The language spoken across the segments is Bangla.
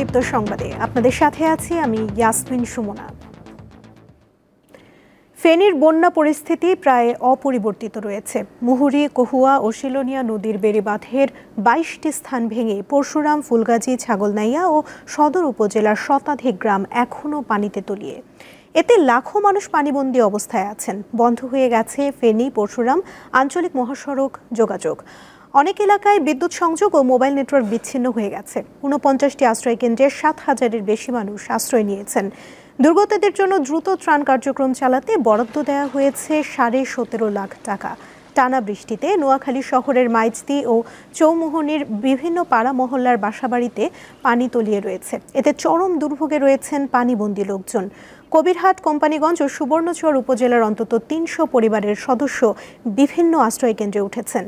সংক্ষিপ্ত সংবাদে আপনাদের সাথে আছি আমি ইয়াসমিন সুমনা। ফেনীর বন্যা পরিস্থিতি প্রায় অপরিবর্তিত রয়েছে। মুহুরী, কহুয়া ও শিলোনিয়া নদীর বেড়িবাঁধের ২২টি স্থান ভেঙে পরশুরাম, ফুলগাজী, ছাগলনাইয়া ও সদর উপজেলার শতাধিক গ্রাম এখনও পানিতে তলিয়ে। এতে লাখো মানুষ পানিবন্দী অবস্থায় আছেন। বন্ধ হয়ে গেছে ফেনী পরশুরাম আঞ্চলিক মহাসড়ক যোগাযোগ। অনেক এলাকায় বিদ্যুৎ সংযোগ ও মোবাইল নেটওয়ার্ক বিচ্ছিন্ন হয়ে গেছে। ৪৯টি আশ্রয় কেন্দ্রে ৭,০০০-এর বেশি মানুষ আশ্রয় নিয়েছেন। দুর্গতদের জন্য দ্রুত ত্রাণ কার্যক্রম চালাতে বরাদ্দ দেওয়া হয়েছে ১৭.৫ লাখ টাকা। টানা বৃষ্টিতে নোয়াখালী শহরের মাইজদি ও চৌমুহনীর বিভিন্ন পাড়া মহল্লার বাসাবাড়িতে পানি তলিয়ে রয়েছে। এতে চরম দুর্ভোগে রয়েছেন পানিবন্দী লোকজন। কবিরহাট, কোম্পানিগঞ্জ ও সুবর্ণচর উপজেলার অন্তত ৩০০ পরিবারের সদস্য বিভিন্ন আশ্রয় কেন্দ্রে উঠেছেন।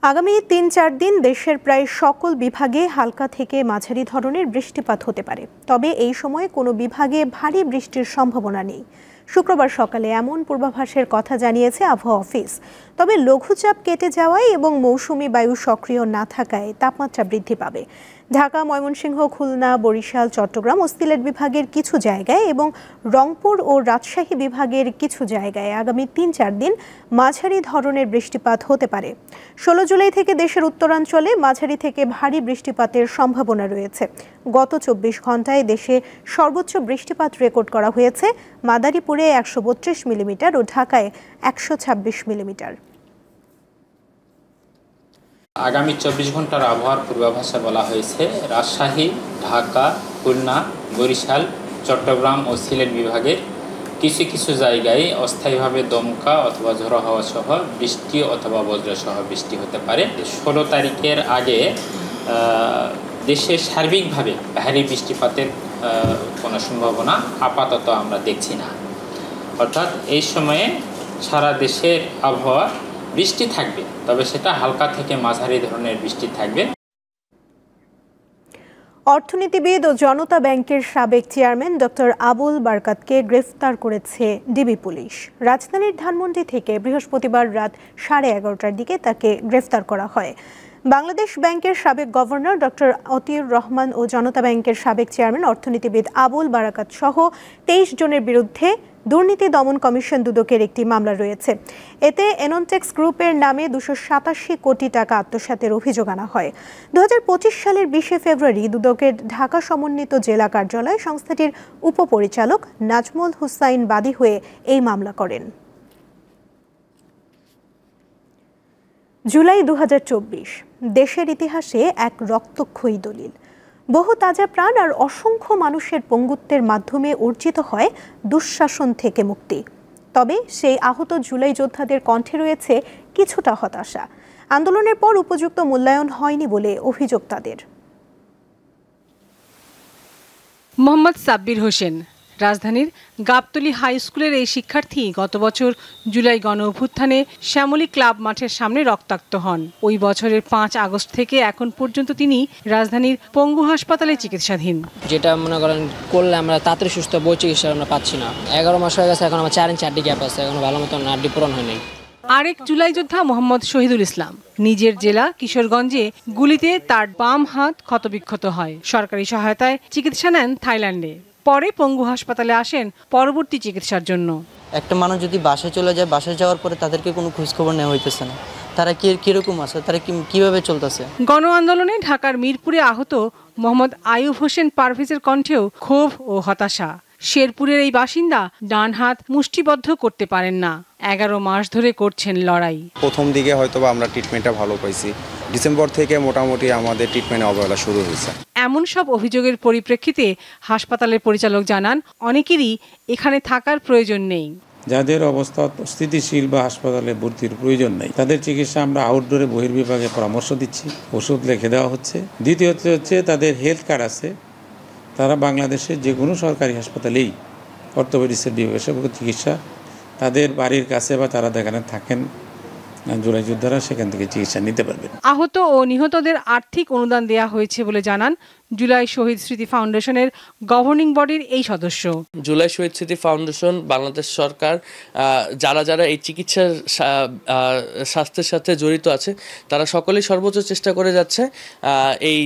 আগামী ৩-৪ দিন দেশের প্রায় সকল বিভাগে হালকা থেকে মাঝারি ধরনের বৃষ্টিপাত হতে পারে। তবে এই সময়ে কোনো বিভাগে ভারী বৃষ্টির সম্ভাবনা নেই। শুক্রবার সকালে এমন পূর্বাভাসের কথা জানিয়েছে আবহাওয়া অফিস। তবে লঘুচাপ কেটে যাওয়ায় এবং মৌসুমি বায়ু সক্রিয় না থাকায় তাপমাত্রা বৃদ্ধি পাবে। ঢাকা, ময়মনসিংহ, খুলনা, বরিশাল, চট্টগ্রাম ও সিলেট বিভাগের কিছু জায়গায় এবং রংপুর ও রাজশাহী বিভাগের কিছু জায়গায় আগামী ৩-৪ দিন মাঝারি ধরনের বৃষ্টিপাত হতে পারে। ১৬ জুলাই থেকে দেশের উত্তরাঞ্চলে মাঝারি থেকে ভারী বৃষ্টিপাতের সম্ভাবনা রয়েছে। গত ২৪ ঘন্টায় দেশে সর্বোচ্চ বৃষ্টিপাত রেকর্ড করা হয়েছে মাদারীপুরে ১৩২ মিলিমিটার ও ঢাকায় ১২৬ মিলিমিটার। আগামী ২৪ ঘন্টার আবহাওয়ার পূর্বাভাসে বলা হয়েছে রাজশাহী, ঢাকা, খুলনা, বরিশাল, চট্টগ্রাম ও সিলেট বিভাগের কিছু কিছু জায়গায় অস্থায়ীভাবে দমকা অথবা ঝোড়ো হাওয়া সহ বৃষ্টি অথবা বজ্রসহ বৃষ্টি হতে পারে। ১৬ তারিখের আগে দেশে সার্বিকভাবে ভারী বৃষ্টিপাতের কোনো সম্ভাবনা আপাতত আমরা দেখছি না। অর্থাৎ এই সময়ে সারা দেশের আবহাওয়া বৃষ্টি থাকবে, তবে সেটা হালকা থেকে মাঝারি ধরনের বৃষ্টি থাকবে। অর্থনীতিবিদ ও জনতা ব্যাংকের সাবেক চেয়ারম্যান ডক্টর আবুল বারকাতকে গ্রেফতার করেছে ডিবি পুলিশ। রাজধানীর ধানমন্ডি থেকে বৃহস্পতিবার রাত 11:30টার দিকে তাকে গ্রেফতার করা হয়। বাংলাদেশ ব্যাংকের সাবেক গভর্নর ডক্টর অতিউর রহমান ও জনতা ব্যাংকের সাবেক চেয়ারম্যান অর্থনীতিবিদ আবুল বারাকাত সহ ২৩ জনের বিরুদ্ধে দুর্নীতি দমন কমিশন দুদকের একটি মামলা রয়েছে। এতে এননটেক্স গ্রুপের নামে ২৮৭ কোটি টাকা আত্মসাতের অভিযোগ আনা হয়। ২০২৫ সালের ২০ ফেব্রুয়ারি দুদকের ঢাকা সমন্বিত জেলা কার্যালয়ে সংস্থাটির উপপরিচালক নাজমুল হুসাইন বাদী হয়ে এই মামলা করেন। জুলাই ২০২৪ দেশের ইতিহাসে এক রক্তক্ষয়ী দলিল। বহু তাজা প্রাণ আর অসংখ্য মানুষের পঙ্গুত্বের মাধ্যমে অর্জিত হয় দুঃশাসন থেকে মুক্তি। তবে সেই আহত জুলাই যোদ্ধাদের কণ্ঠে রয়েছে কিছুটা হতাশা। আন্দোলনের পর উপযুক্ত মূল্যায়ন হয়নি বলে অভিযোগ তাদের। মোহাম্মদ সাব্বির হোসেন রাজধানীর গাবতলী হাই স্কুলের এই শিক্ষার্থী গত বছর জুলাই গণ অভ্যুত্থানে শ্যামলী ক্লাব মাঠের সামনে রক্তাক্ত হন। ওই বছরের ৫ আগস্ট থেকে এখন পর্যন্ত তিনি রাজধানীর পঙ্গু হাসপাতালে চিকিৎসাধীন। যেটা মনে করেন করলে আমরা তাড়াতাড়ি সুস্থ বই চিকিৎসা আমরা পাচ্ছি না। 11 মাস হয়ে গেছে, এখন আমার ৪ ইঞ্চি হাড্ডি গ্যাপ আছে, এখন ভালো মতো হাড্ডি পূরণ হয়নি। আরেক জুলাই যোদ্ধা মোহাম্মদ শহীদুল ইসলাম নিজের জেলা কিশোরগঞ্জে গুলিতে তার বাম হাত ক্ষতবিক্ষত হয়। সরকারি সহায়তায় চিকিৎসা নেন থাইল্যান্ডে। পরে পঙ্গু হাসপাতালে আসেন পরবর্তী চিকিৎসার জন্য। একটা মানুষ যদি বাসায় চলে যায়, বাসায় যাওয়ার পরে তাদেরকে কোনো খোঁজখবর নেওয়া হইতেছে না। তারা কিরকম আছে, তারা কিভাবে চলতেছে। গণ আন্দোলনে ঢাকার মিরপুরে আহত মোহাম্মদ আইয়ুব হোসেন পারভেজের কণ্ঠেও ক্ষোভ ও হতাশা। শেরপুরের এই বাসিন্দা ডান হাত মুষ্টিবদ্ধ করতে পারেন না। 11 মাস ধরে করছেন লড়াই। প্রথম দিকে হয়তো আমরা ট্রিটমেন্টটা ভালো পাইছি, ডিসেম্বর থেকে মোটামুটি আমাদের ট্রিটমেন্টে অবহেলা শুরু হয়েছে। এমন সব অভিযোগের পরিপ্রেক্ষিতে হাসপাতালের পরিচালক জানান অনেকেরই এখানে থাকার প্রয়োজন নেই। যাদের অবস্থা স্থিতিশীল বা হাসপাতালে ভর্তির প্রয়োজন নেই তাদের চিকিৎসা আমরা আউটডোরে বহির্বিভাগে পরামর্শ দিচ্ছি, ওষুধ লিখে দেওয়া হচ্ছে। দ্বিতীয়ত হচ্ছে তাদের হেলথ কার্ড আছে, তারা বাংলাদেশের যে কোনো সরকারি হাসপাতালেই অর্থোপেডিক্সের বিশেষজ্ঞ চিকিৎসা তাদের বাড়ির কাছে বা তারা যেখানে থাকেন জুলাই যোদ্ধারা সেখান থেকে চিকিৎসা নিতে পারবেন। আহত ও নিহতদের আর্থিক অনুদান দেওয়া হয়েছে বলে জানান জুলাই শহীদ স্মৃতি ফাউন্ডেশনের গভর্নিং বডির এই সদস্য। জুলাই শহীদ স্মৃতি ফাউন্ডেশন, বাংলাদেশ সরকার যারা এই চিকিৎসার স্বাস্থ্যের সাথে জড়িত আছে তারা সকলেই সর্বোচ্চ চেষ্টা করে যাচ্ছে এই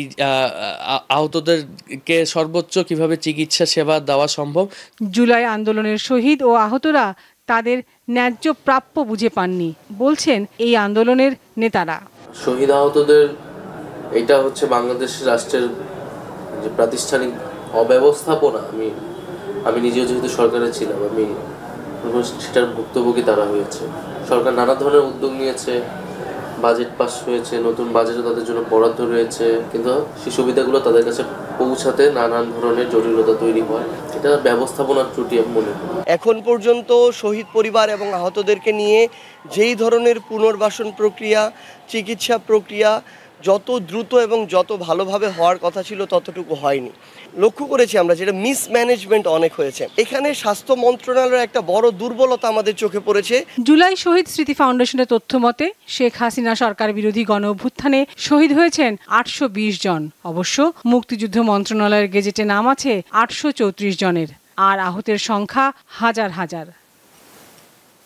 আহতদেরকে সর্বোচ্চ কিভাবে চিকিৎসা সেবা দেওয়া সম্ভব। জুলাই আন্দোলনের শহীদ ও আহতরা তাদের ন্যায্য প্রাপ্য বুঝে পাননি বলছেন এই আন্দোলনের নেতারা। শহীদ আহতদের এটা হচ্ছে বাংলাদেশ রাষ্ট্রের যে প্রাতিষ্ঠানিক অব্যবস্থাপনা, আমি নিজেও যেহেতু সরকারে ছিলাম, আমি সেটার ভুক্তভোগী তারা হয়েছে। সরকার নানা ধরনের উদ্যোগ নিয়েছে, বাজেট পাস হয়েছে, নতুন বাজেটও তাদের জন্য বরাদ্দ রয়েছে, কিন্তু সেই সুবিধাগুলো তাদের কাছে পৌঁছাতে নানান ধরনের জটিলতা তৈরি হয়। এটা ব্যবস্থাপনার ত্রুটি আমি মনে করি। এখন পর্যন্ত শহীদ পরিবার এবং আহতদেরকে নিয়ে যেই ধরনের পুনর্বাসন প্রক্রিয়া, চিকিৎসা প্রক্রিয়া যত দ্রুত এবং যত ভালোভাবে হওয়ার কথা ছিল ততটুকু হয়নি। লক্ষ্য করেছি আমরা যেটা মিসম্যানেজমেন্ট অনেক হয়েছে। এখানে স্বাস্থ্য মন্ত্রণালয়ের একটা বড় দুর্বলতা আমাদের চোখে পড়েছে। জুলাই শহীদ স্মৃতি ফাউন্ডেশনের তথ্য মতে শেখ হাসিনা সরকার বিরোধী গণ অভ্যুত্থানে শহীদ হয়েছেন 820 জন। অবশ্য মুক্তিযুদ্ধ মন্ত্রণালয়ের গেজেটে নাম আছে 834 জনের, আর আহতের সংখ্যা হাজার হাজার।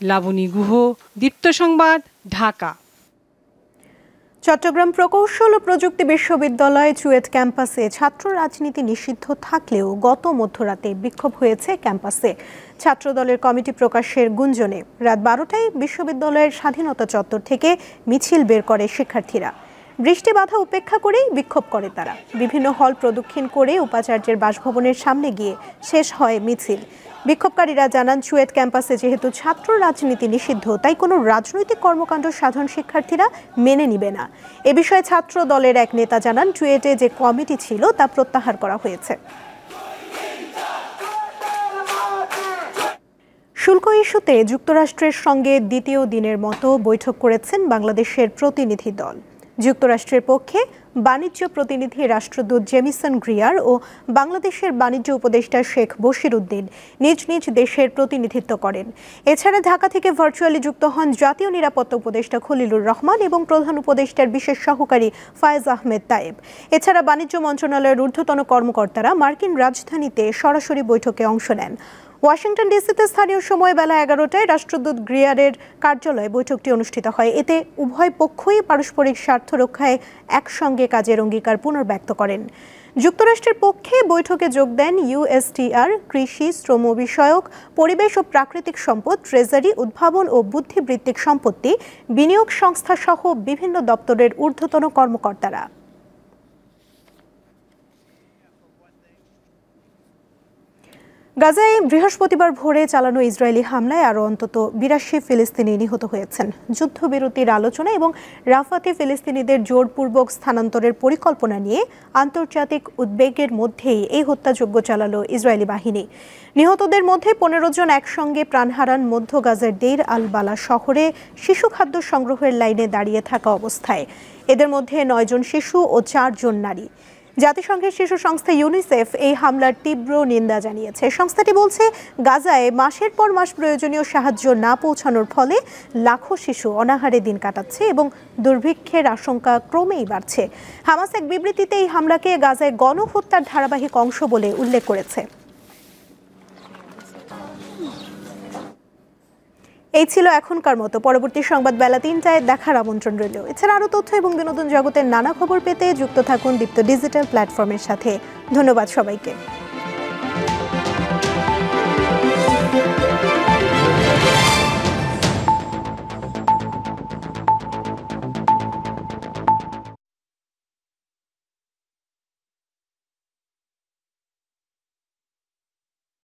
লাবণী গুহ, দীপ্ত সংবাদ, ঢাকা। চট্টগ্রাম প্রকৌশল ও প্রযুক্তি বিশ্ববিদ্যালয় চুয়েট ক্যাম্পাসে ছাত্র রাজনীতি নিষিদ্ধ থাকলেও গত মধ্যরাতে বিক্ষোভ হয়েছে ক্যাম্পাসে। ছাত্রদলের কমিটি প্রকাশের গুঞ্জনে রাত 12টায় বিশ্ববিদ্যালয়ের স্বাধীনতা চত্বর থেকে মিছিল বের করে শিক্ষার্থীরা। বৃষ্টি বাধা উপেক্ষা করেই বিক্ষোভ করে তারা। বিভিন্ন হল প্রদক্ষিণ করে উপাচার্যের বাসভবনের সামনে গিয়ে শেষ হয় মিছিল। বিক্ষোভকারীরা জানান, চুয়েট ক্যাম্পাসে যেহেতু ছাত্র রাজনীতি নিষিদ্ধ, তাই কোনো রাজনৈতিক কর্মকাণ্ড সাধারণ শিক্ষার্থীরা মেনে নিবে না। এ বিষয়ে ছাত্র দলের এক নেতা জানান, চুয়েটে যে কমিটি ছিল তা প্রত্যাহার করা হয়েছে। শুল্ক ইস্যুতে যুক্তরাষ্ট্রের সঙ্গে দ্বিতীয় দিনের মতো বৈঠক করেছেন বাংলাদেশের প্রতিনিধি দল। যুক্তরাষ্ট্রের পক্ষে বাণিজ্য প্রতিনিধি রাষ্ট্রদূত জেমিসন গ্রিয়ার ও বাংলাদেশের বাণিজ্য উপদেষ্টা শেখ বশির উদ্দিন নিজ নিজ দেশের প্রতিনিধিত্ব করেন। এছাড়া ঢাকা থেকে ভার্চুয়ালি যুক্ত হন জাতীয় নিরাপত্তা উপদেষ্টা খলিলুর রহমান এবং প্রধান উপদেষ্টার বিশেষ সহকারী ফায়েজ আহমেদ তায়েব। এছাড়া বাণিজ্য মন্ত্রণালয়ের ঊর্ধ্বতন কর্মকর্তারা মার্কিন রাজধানীতে সরাসরি বৈঠকে অংশ নেন। ওয়াশিংটন ডিসিতে স্থানীয় সময় বেলা 11টায় রাষ্ট্রদূত গ্রিয়ারের কার্যালয়ে বৈঠকটি অনুষ্ঠিত হয়। এতে উভয় পক্ষই পারস্পরিক স্বার্থ রক্ষায় একসঙ্গে কাজের অঙ্গীকার পুনর্ব্যক্ত করেন। যুক্তরাষ্ট্রের পক্ষে বৈঠকে যোগ দেন ইউএসটিআর, কৃষি, শ্রম বিষয়ক, পরিবেশ ও প্রাকৃতিক সম্পদ, ট্রেজারি, উদ্ভাবন ও বুদ্ধিবৃত্তিক সম্পত্তি, বিনিয়োগ সংস্থা সহ বিভিন্ন দপ্তরের ঊর্ধ্বতন কর্মকর্তারা। গাজায় বৃহস্পতিবার ভোরে চালানো ইসরায়েলি হামলায় আরও অন্তত 82 ফিলিস্তিনি নিহত হয়েছেন। যুদ্ধবিরতির আলোচনা এবং রাফাতে ফিলিস্তিনিদের জোরপূর্বক স্থানান্তরের পরিকল্পনা নিয়ে আন্তর্জাতিক উদ্বেগের মধ্যেই এই হত্যাযজ্ঞ চালালো ইসরায়েলি বাহিনী। নিহতদের মধ্যে 15 জন একসঙ্গে প্রাণ হারান মধ্য গাজার দেইর আল বালা শহরে শিশু খাদ্য সংগ্রহের লাইনে দাঁড়িয়ে থাকা অবস্থায়। এদের মধ্যে 9 জন শিশু ও 4 জন নারী। জাতিসংঘের শিশু সংস্থা ইউনিসেফ এই হামলার তীব্র নিন্দা জানিয়েছে। সংস্থাটি বলছে, গাজায় মাসের পর মাস প্রয়োজনীয় সাহায্য না পৌঁছানোর ফলে লাখো শিশু অনাহারে দিন কাটাচ্ছে এবং দুর্ভিক্ষের আশঙ্কা ক্রমেই বাড়ছে। হামাস এক বিবৃতিতে এই হামলাকে গাজায় গণহত্যার ধারাবাহিক অংশ বলে উল্লেখ করেছে। এই ছিল এখনকার মতো। পরবর্তী সংবাদ বেলা 3টায় দেখার আমন্ত্রণ রইল। এছাড়া আরও তথ্য এবং বিনোদন জগতের নানা খবর পেতে যুক্ত থাকুন দীপ্ত ডিজিটাল প্ল্যাটফর্মের সাথে। ধন্যবাদ সবাইকে।